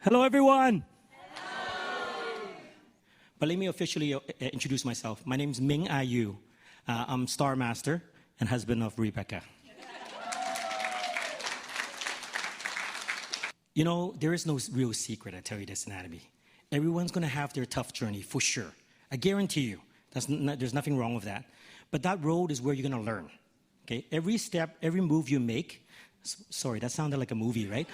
Hello, everyone. But let me officially introduce myself. My name is Ming. I'm Star Master and husband of Rebecca. You know, there is no real secret, I tell you this, anatomy. Everyone's going to have their tough journey, for sure. I guarantee you. There's nothing wrong with that. But that road is where you're going to learn. Okay? Every step, every move you make. Sorry, that sounded like a movie, right?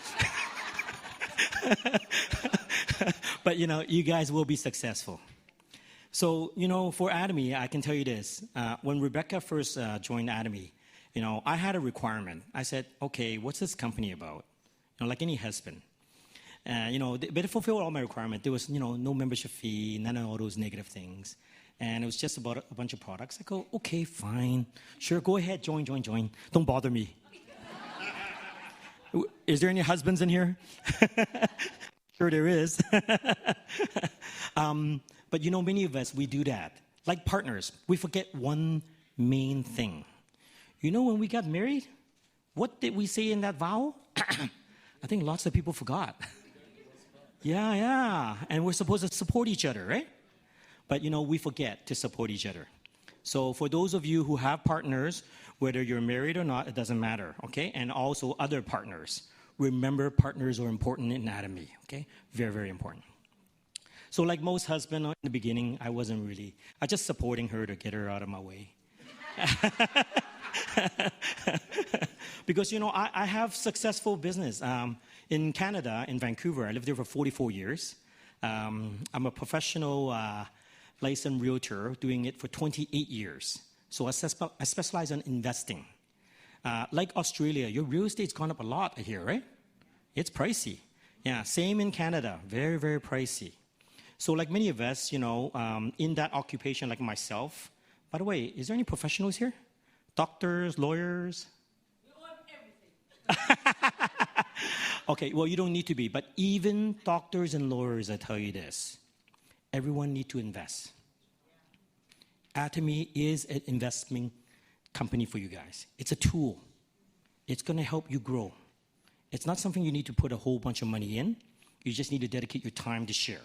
But, you guys will be successful. So, for Atomy, I can tell you this. When Rebecca first joined Atomy, I had a requirement. I said, okay, what's this company about? Like any husband. But to fulfill all my requirements, there was, no membership fee, none of all those negative things. And it was just about a bunch of products. I go, okay, fine. Sure, go ahead, join. Don't bother me. Is there any husbands in here? Sure there is. But many of us, we do that. Like partners, we forget one main thing. When we got married, what did we say in that vow? I think lots of people forgot. Yeah. And we're supposed to support each other, right? But, we forget to support each other. So for those of you who have partners, whether you're married or not, it doesn't matter, okay? And also other partners. Remember, partners are important in Atomy, okay? Very, very important. So like most husbands in the beginning, I just supporting her to get her out of my way. Because, I have successful business. In Canada, in Vancouver, I lived there for 44 years. I'm a professional licensed realtor, doing it for 28 years. So I specialize in investing. Like Australia, your real estate's gone up a lot here, right? It's pricey. Yeah, same in Canada. Very, very pricey. So like many of us, in that occupation like myself. By the way, is there any professionals here? Doctors, lawyers? We want everything. Okay, well, you don't need to be. But even doctors and lawyers, I tell you this. Everyone needs to invest. Atomy is an investment company for you guys. It's a tool. It's going to help you grow. It's not something you need to put a whole bunch of money in. You just need to dedicate your time to share.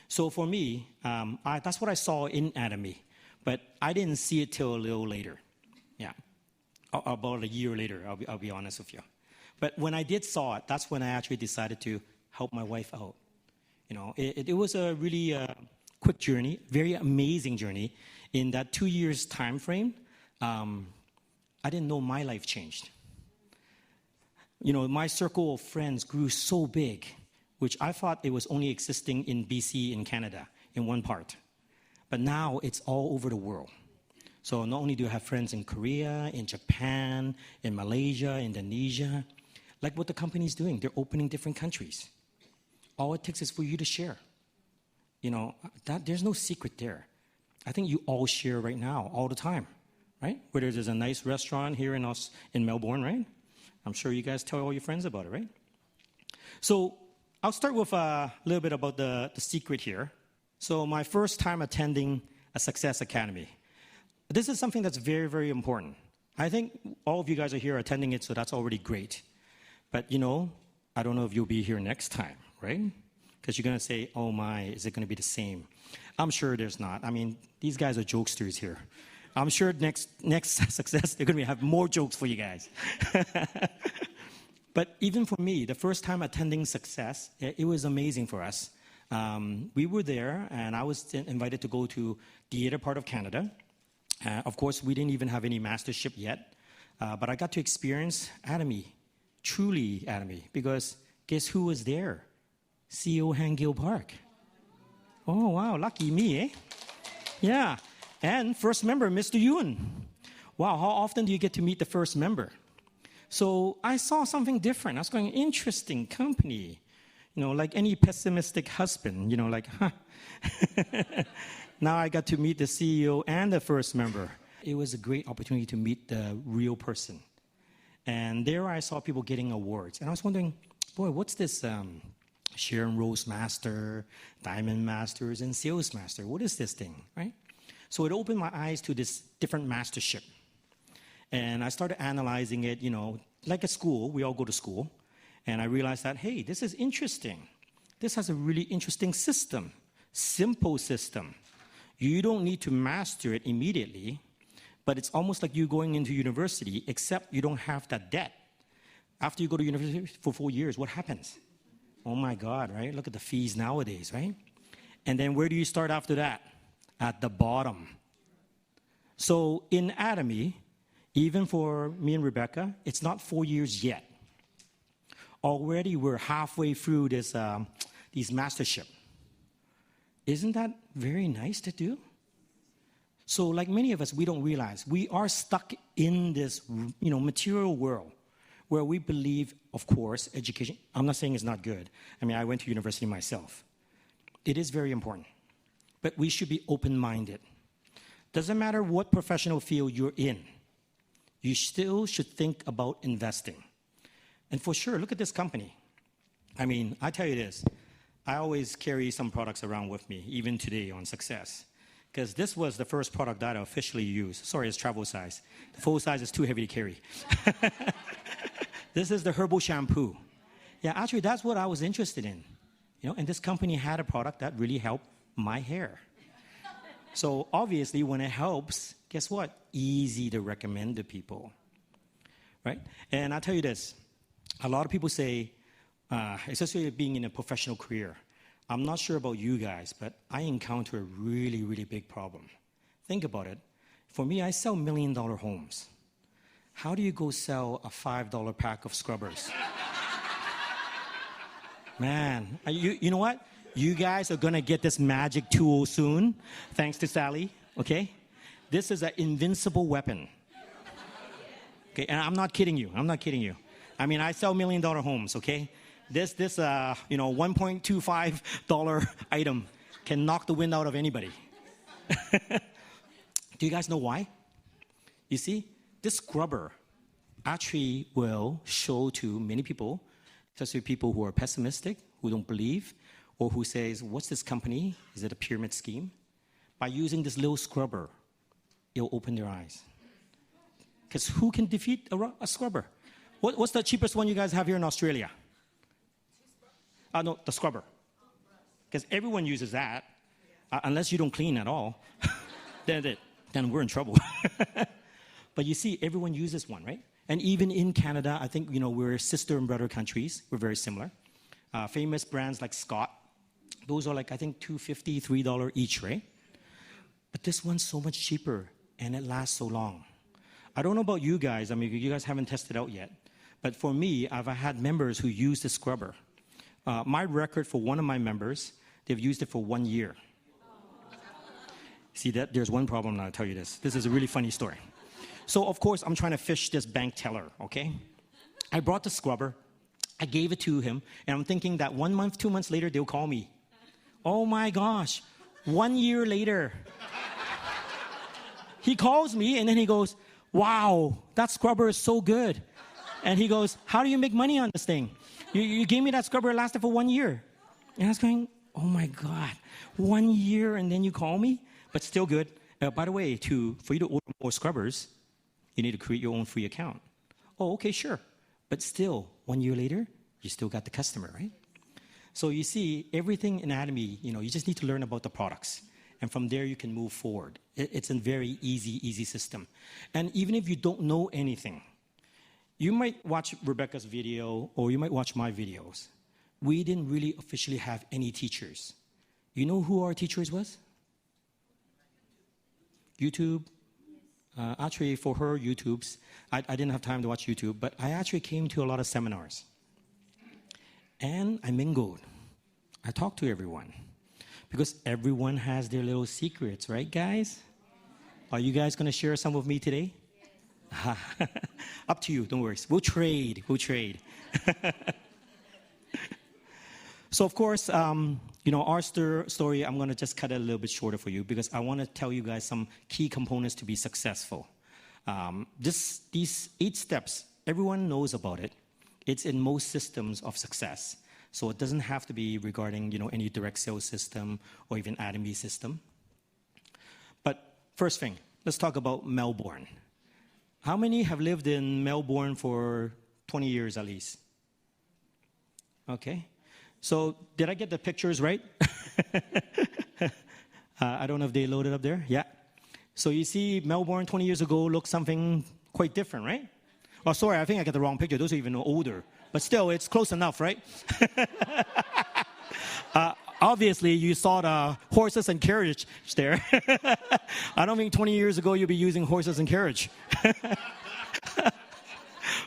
So for me, that's what I saw in Atomy. But I didn't see it till a little later. Yeah, about a year later, I'll be honest with you. But when I did saw it, that's when I actually decided to help my wife out. It was a really quick journey, very amazing journey. In that 2 years time frame, I didn't know my life changed. My circle of friends grew so big, which I thought it was only existing in BC, in Canada, in one part. But now it's all over the world. So not only do I have friends in Korea, in Japan, in Malaysia, Indonesia, like what the company's doing, they're opening different countries. All it takes is for you to share. There's no secret there. I think you all share right now, all the time, right? Whether there's a nice restaurant here in Melbourne, right? I'm sure you guys tell all your friends about it, right? So I'll start with a little bit about the secret here. So my first time attending a Success Academy. This is something that's very, very important. I think all of you guys are here attending it, so that's already great. But, I don't know if you'll be here next time, right? Because you're going to say, oh my, is it going to be the same? I'm sure there's not. I mean, these guys are jokesters here. I'm sure next Success, they're going to have more jokes for you guys. But even for me, the first time attending Success, it was amazing for us. We were there, and I was invited to go to the other part of Canada. Of course, we didn't even have any mastership yet. But I got to experience Atomy, truly Atomy, because guess who was there? CEO Hangil Park. Oh, wow, lucky me, eh? Yeah, and first member, Mr. Yun. Wow, how often do you get to meet the first member? So I saw something different. I was going, interesting company. Like any pessimistic husband, huh. Now I got to meet the CEO and the first member. It was a great opportunity to meet the real person. And there I saw people getting awards. And I was wondering, boy, what's this Sharon Rose Master, Diamond Masters, and Sales Master? What is this thing, right? So it opened my eyes to this different mastership. And I started analyzing it, like at school, we all go to school. And I realized that, hey, this is interesting. This has a really interesting system, simple system. You don't need to master it immediately, but it's almost like you going into university, except you don't have that debt. After you go to university for 4 years, what happens? Oh my God, right? Look at the fees nowadays, right? And then where do you start after that? At the bottom. So in Atomy, even for me and Rebecca, it's not 4 years yet. Already we're halfway through these mastership. Isn't that very nice to do? So like many of us, we don't realize we are stuck in this, material world where we believe, of course, education. I'm not saying it's not good. I mean, I went to university myself. It is very important. But we should be open-minded. Doesn't matter what professional field you're in. You still should think about investing. And for sure, look at this company. I mean, I tell you this. I always carry some products around with me, even today on Success. Because this was the first product that I officially used. Sorry, it's travel size. The full size is too heavy to carry. This is the herbal shampoo. Yeah, actually, that's what I was interested in. And this company had a product that really helped my hair. So obviously, when it helps, guess what? Easy to recommend to people, right? And I'll tell you this. A lot of people say, especially being in a professional career, I'm not sure about you guys, but I encounter a really, really big problem. Think about it. For me, I sell $1 million homes. How do you go sell a $5 pack of scrubbers? Man, you know what? You guys are going to get this magic tool soon, thanks to Sally, okay? This is an invincible weapon. Okay, and I'm not kidding you. I mean, I sell $1 million homes, okay? This $1.25 item can knock the wind out of anybody. Do you guys know why? You see, this scrubber actually will show to many people, especially people who are pessimistic, who don't believe, or who says, what's this company? Is it a pyramid scheme? By using this little scrubber, it'll open their eyes. Because who can defeat a scrubber? What's the cheapest one you guys have here in Australia? No, the scrubber. Because everyone uses that, unless you don't clean at all. then we're in trouble. But you see, everyone uses one, right? And even in Canada, I think, we're sister and brother countries. We're very similar. Famous brands like Scott, those are like, I think, $2.50, $3 each, right? But this one's so much cheaper, and it lasts so long. I don't know about you guys. I mean, you guys haven't tested out yet. But for me, I've had members who use the scrubber. My record for one of my members, they've used it for 1 year. See, there's one problem, and I'll tell you this. This is a really funny story. So, of course, I'm trying to fish this bank teller, okay? I brought the scrubber. I gave it to him, and I'm thinking that 1 month, 2 months later, they'll call me. Oh, my gosh. 1 year later. He calls me, and then he goes, wow, that scrubber is so good. And he goes, how do you make money on this thing? You gave me that scrubber, it lasted for 1 year. And I was going, oh, my God. 1 year, and then you call me? But still good. By the way, for you to order more scrubbers, you need to create your own free account. Oh, okay, sure. But still, 1 year later, you still got the customer, right? So you see, everything in Atomy, you just need to learn about the products. And from there, you can move forward. It's a very easy system. And even if you don't know anything, you might watch Rebecca's video, or you might watch my videos. We didn't really officially have any teachers. You know who our teachers was? YouTube. Actually, for her, YouTube's. I didn't have time to watch YouTube, but I actually came to a lot of seminars. And I mingled. I talked to everyone. Because everyone has their little secrets, right, guys? Are you guys going to share some with me today? Yes. Up to you, don't worry. We'll trade. So, of course, our story, I'm going to just cut it a little bit shorter for you because I want to tell you guys some key components to be successful. These 8 steps, everyone knows about it. It's in most systems of success. So it doesn't have to be regarding, any direct sales system or even Atomy system. But first thing, let's talk about Melbourne. How many have lived in Melbourne for 20 years at least? Okay. So did I get the pictures right? I don't know if they loaded up there. Yeah. So you see Melbourne 20 years ago looked something quite different, right? Oh, sorry, I think I got the wrong picture. Those are even older. But still, it's close enough, right? Obviously, you saw the horses and carriage there. I don't think 20 years ago you'd be using horses and carriage.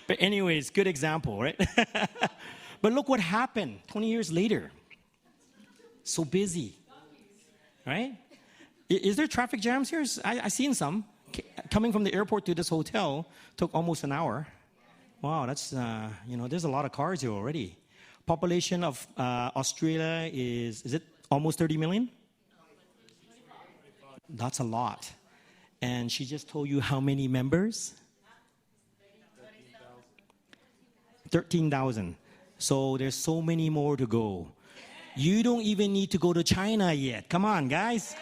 But anyways, good example, right? But look what happened 20 years later. So busy, right? Is there traffic jams here? I seen some. Coming from the airport to this hotel took almost an hour. Wow, that's, there's a lot of cars here already. Population of Australia is it almost 30 million? That's a lot. And she just told you how many members? 13,000. So there's so many more to go. You don't even need to go to China yet. Come on, guys.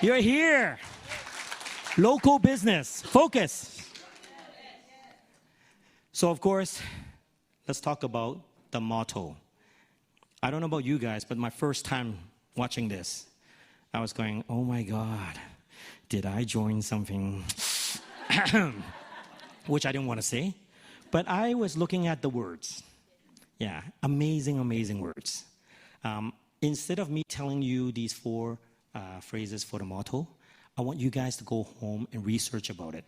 You're here. Local business. Focus. So, of course, let's talk about the motto. I don't know about you guys, but my first time watching this, I was going, oh my God, did I join something? Which I didn't want to say. But I was looking at the words. Yeah, amazing, amazing words. Instead of me telling you these 4 phrases for the motto, I want you guys to go home and research about it.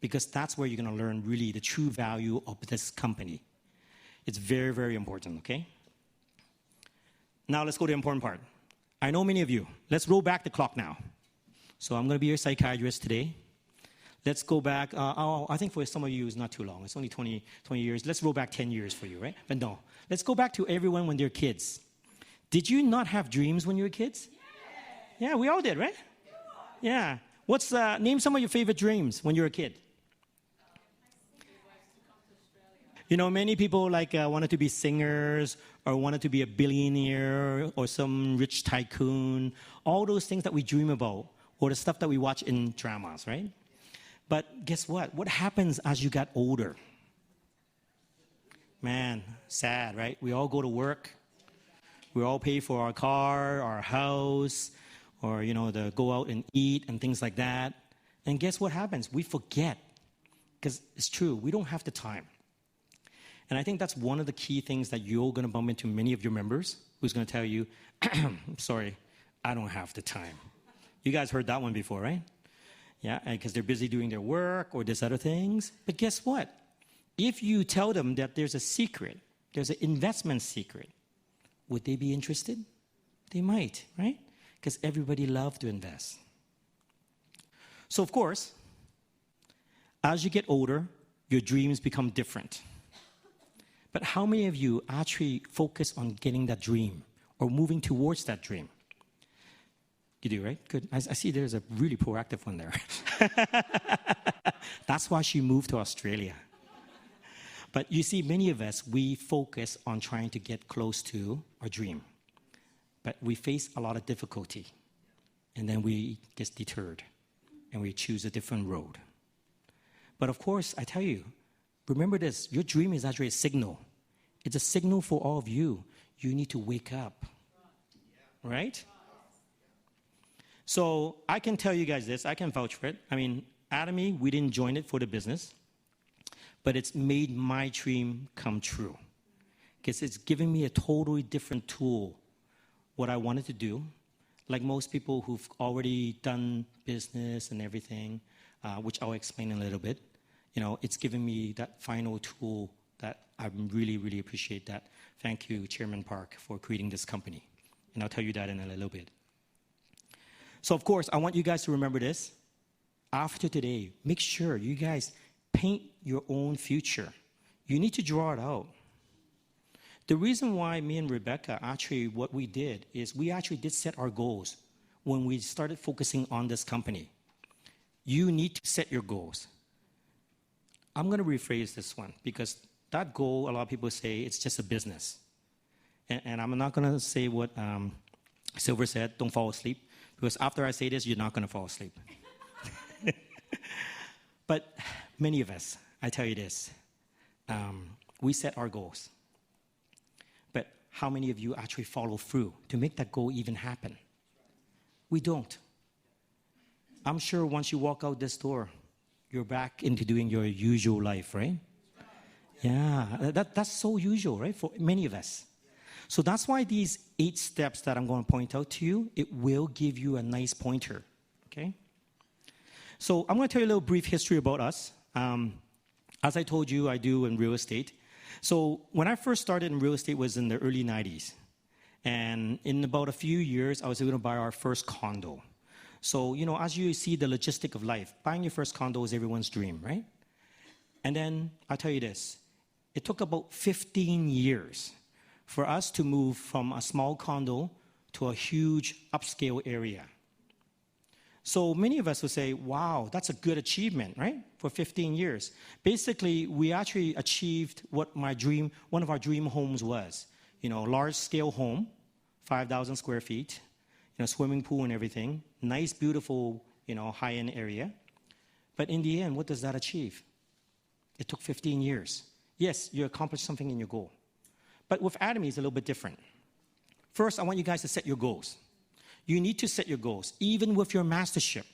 Because that's where you're going to learn really the true value of this company. It's very, very important, okay? Now let's go to the important part. I know many of you. Let's roll back the clock now. So I'm going to be your psychiatrist today. Let's go back. I think for some of you it's not too long. It's only 20 years. Let's roll back 10 years for you, right? But no. Let's go back to everyone when they're kids. Did you not have dreams when you were kids? Yeah, we all did, right? Yeah. Name some of your favorite dreams when you were a kid. Many people wanted to be singers or wanted to be a billionaire or some rich tycoon. All those things that we dream about or the stuff that we watch in dramas, right? But guess what? What happens as you got older? Man, sad, right? We all go to work. We all pay for our car, our house, or, to go out and eat and things like that. And guess what happens? We forget. Because it's true, we don't have the time. And I think that's one of the key things that you're going to bump into many of your members who's going to tell you, sorry, I don't have the time. You guys heard that one before, right? Yeah, because they're busy doing their work or these other things. But guess what? If you tell them that there's a secret, there's an investment secret, would they be interested? They might, right? Because everybody loves to invest. So, of course, as you get older, your dreams become different. But how many of you actually focus on getting that dream or moving towards that dream? You do, right? Good. I see there's a really proactive one there. That's why she moved to Australia. But you see, many of us, we focus on trying to get close to our dream. But we face a lot of difficulty. And then we get deterred. And we choose a different road. But of course, I tell you, remember this, your dream is actually a signal. It's a signal for all of you. You need to wake up. Right? So I can tell you guys this. I can vouch for it. I mean, Atomy, we didn't join it for the business. But it's made my dream come true. Because it's given me a totally different tool, what I wanted to do. Like most people who've already done business and everything, which I'll explain in a little bit. It's given me that final tool that I really, really appreciate that. Thank you, Chairman Park, for creating this company. And I'll tell you that in a little bit. So, of course, I want you guys to remember this. After today, make sure you guys paint your own future. You need to draw it out. The reason why me and Rebecca, actually, what we did is we actually did set our goals when we started focusing on this company. You need to set your goals. I'm going to rephrase this one because that goal, a lot of people say it's just a business. And I'm not going to say what Silver said, don't fall asleep, because after I say this, you're not going to fall asleep. But many of us, I tell you this, we set our goals. But how many of you actually follow through to make that goal even happen? We don't. I'm sure once you walk out this door, you're back into doing your usual life, right? Yeah, that's so usual, right, for many of us. So that's why these 8 steps that I'm going to point out to you, it will give you a nice pointer, okay? So I'm going to tell you a little brief history about us. As I told you, I do in real estate. So when I first started in real estate was in the early 90s. And in about a few years, I was able to buy our first condo. So, you know, as you see the logistic of life, buying your first condo is everyone's dream, right? And then I'll tell you this. It took about 15 years for us to move from a small condo to a huge upscale area. So many of us would say, wow, that's a good achievement, right? For 15 years. Basically, we actually achieved what one of our dream homes was. You know, large-scale home, 5,000 square feet, you know, swimming pool and everything. Nice, beautiful, you know, high-end area. But in the end, what does that achieve? It took 15 years. Yes, you accomplished something in your goal. But with Atomy, it's a little bit different. First, I want you guys to set your goals. You need to set your goals, even with your mastership,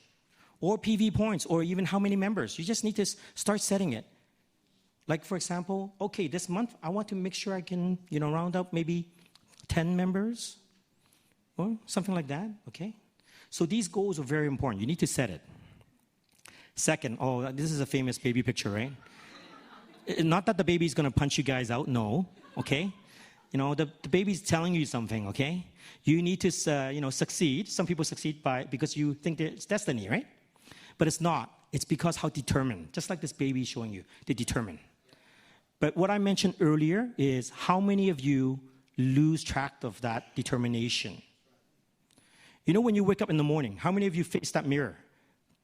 or PV points, or even how many members. You just need to start setting it. Like, for example, okay, this month, I want to make sure I can, you know, round up maybe 10 members, or something like that, okay? So these goals are very important. You need to set it. Second, oh, this is a famous baby picture, right? Not that the baby's going to punch you guys out, no, okay? You know, the baby's telling you something, okay? You need to, you know, succeed. Some people succeed because you think it's destiny, right? But it's not. It's because how determined. Just like this baby is showing you, they're determined. But what I mentioned earlier is how many of you lose track of that determination? You know, when you wake up in the morning, how many of you face that mirror?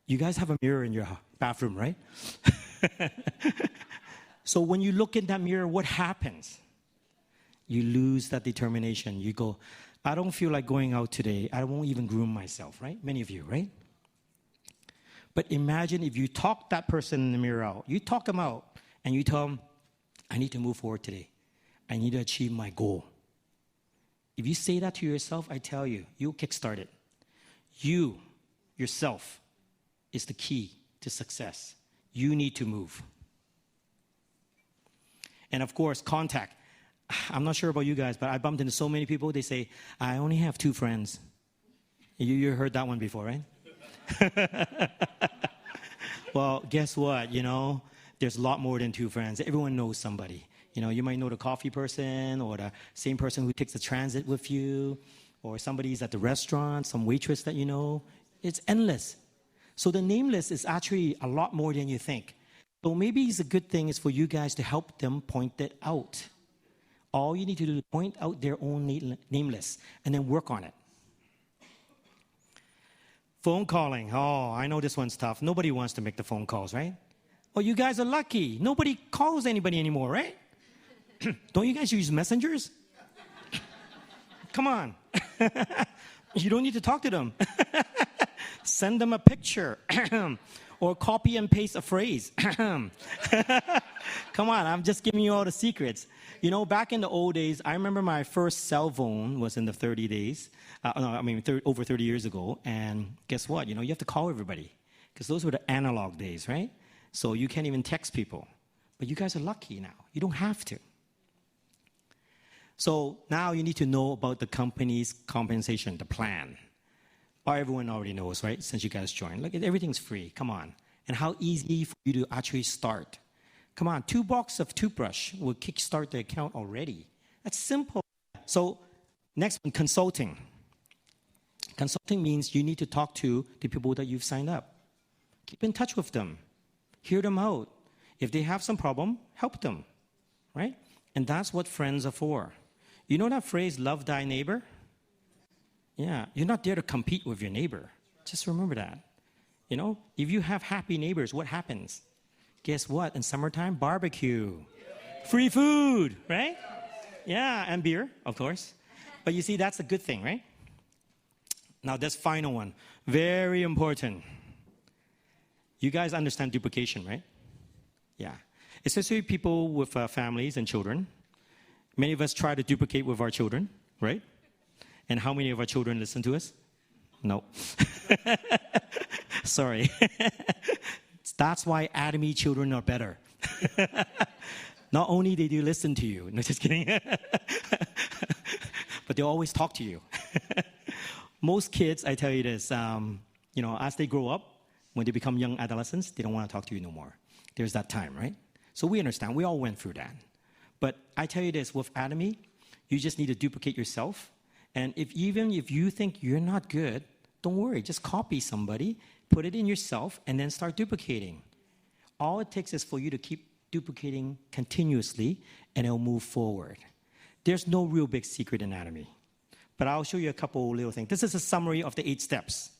You guys have a mirror in your bathroom, right? So when you look in that mirror, what happens? You lose that determination. You go, I don't feel like going out today. I won't even groom myself, right? Many of you, right? But imagine if you talk that person in the mirror out. You talk them out and you tell them, I need to move forward today. I need to achieve my goal. If you say that to yourself, I tell you, you'll kickstart it. You, yourself, is the key to success. You need to move. And of course, contact. I'm not sure about you guys, but I bumped into so many people, they say, I only have 2 friends. You heard that one before, right? Well, guess what, you know? There's a lot more than 2 friends. Everyone knows somebody. You know, you might know the coffee person or the same person who takes the transit with you or somebody's at the restaurant, some waitress that you know. It's endless. So the name list is actually a lot more than you think. So maybe it's a good thing is for you guys to help them point it out. All you need to do is point out their own name list and then work on it. Phone calling. Oh, I know this one's tough. Nobody wants to make the phone calls, right? Oh, you guys are lucky. Nobody calls anybody anymore, right? Don't you guys use messengers? Come on. You don't need to talk to them. Send them a picture. Or copy and paste a phrase. Come on, I'm just giving you all the secrets. You know, back in the old days, I remember my first cell phone was in the 30 days. Over 30 years ago. And guess what? You know, you have to call everybody. Because those were the analog days, right? So you can't even text people. But you guys are lucky now. You don't have to. So now you need to know about the company's compensation, the plan. Everyone already knows, right? Since you guys joined. Look, everything's free. Come on. And how easy for you to actually start. Come on, 2 boxes of toothbrush will kickstart the account already. That's simple. So next one, consulting. Consulting means you need to talk to the people that you've signed up. Keep in touch with them. Hear them out. If they have some problem, help them, right? And that's what friends are for. You know that phrase, love thy neighbor? Yeah, you're not there to compete with your neighbor. Just remember that. You know, if you have happy neighbors, what happens? Guess what? In summertime, barbecue. Free food, right? Yeah, and beer, of course. But you see, that's a good thing, right? Now, this final one, very important. You guys understand duplication, right? Yeah. Especially people with families and children. Many of us try to duplicate with our children, right? And how many of our children listen to us? No. Sorry. That's why Atomy children are better. Not only they do listen to you, no, just kidding. But they always talk to you. Most kids, I tell you this, as they grow up, when they become young adolescents, they don't want to talk to you no more. There's that time, right? So we understand. We all went through that. But I tell you this, with Atomy, you just need to duplicate yourself. And even if you think you're not good, don't worry. Just copy somebody, put it in yourself, and then start duplicating. All it takes is for you to keep duplicating continuously, and it'll move forward. There's no real big secret in Atomy. But I'll show you a couple little things. This is a summary of the 8 steps.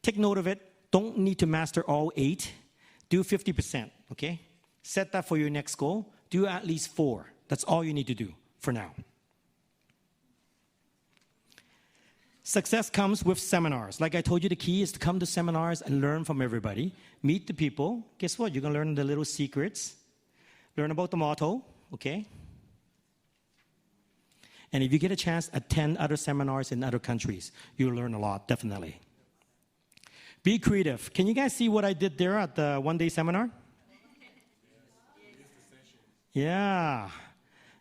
Take note of it. Don't need to master all 8. Do 50%, okay? Set that for your next goal. Do at least 4. That's all you need to do for now. Success comes with seminars. Like I told you, the key is to come to seminars and learn from everybody. Meet the people. Guess what? You're going to learn the little secrets. Learn about the motto, okay? And if you get a chance, attend other seminars in other countries. You'll learn a lot, definitely. Be creative. Can you guys see what I did there at the one-day seminar? Yeah.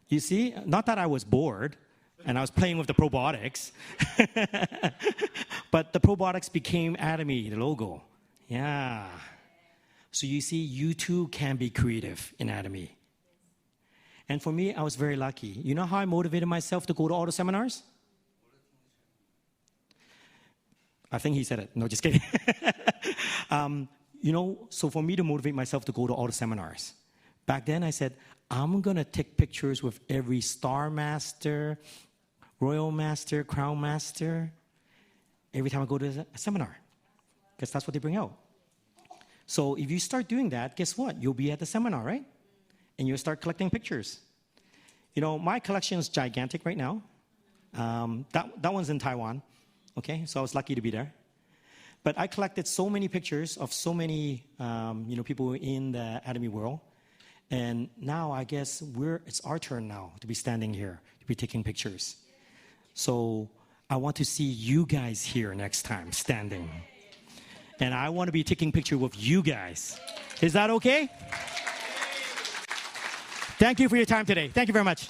You see? Not that I was bored, and I was playing with the probiotics. But the probiotics became Atomy, the logo. Yeah. So you see, you too can be creative in Atomy. And for me, I was very lucky. You know how I motivated myself to go to all the seminars? I think he said it. No, just kidding. So for me to motivate myself to go to all the seminars, back then I said, I'm going to take pictures with every Star Master, Royal Master, Crown Master, every time I go to a seminar, because that's what they bring out. So if you start doing that, guess what? You'll be at the seminar, right? And you'll start collecting pictures. My collection is gigantic right now. That one's in Taiwan, okay? So I was lucky to be there. But I collected so many pictures of so many, people in the Atomy world. And now I guess it's our turn now to be standing here, to be taking pictures. So I want to see you guys here next time, standing. And I want to be taking picture with you guys. Is that okay? Thank you for your time today. Thank you very much.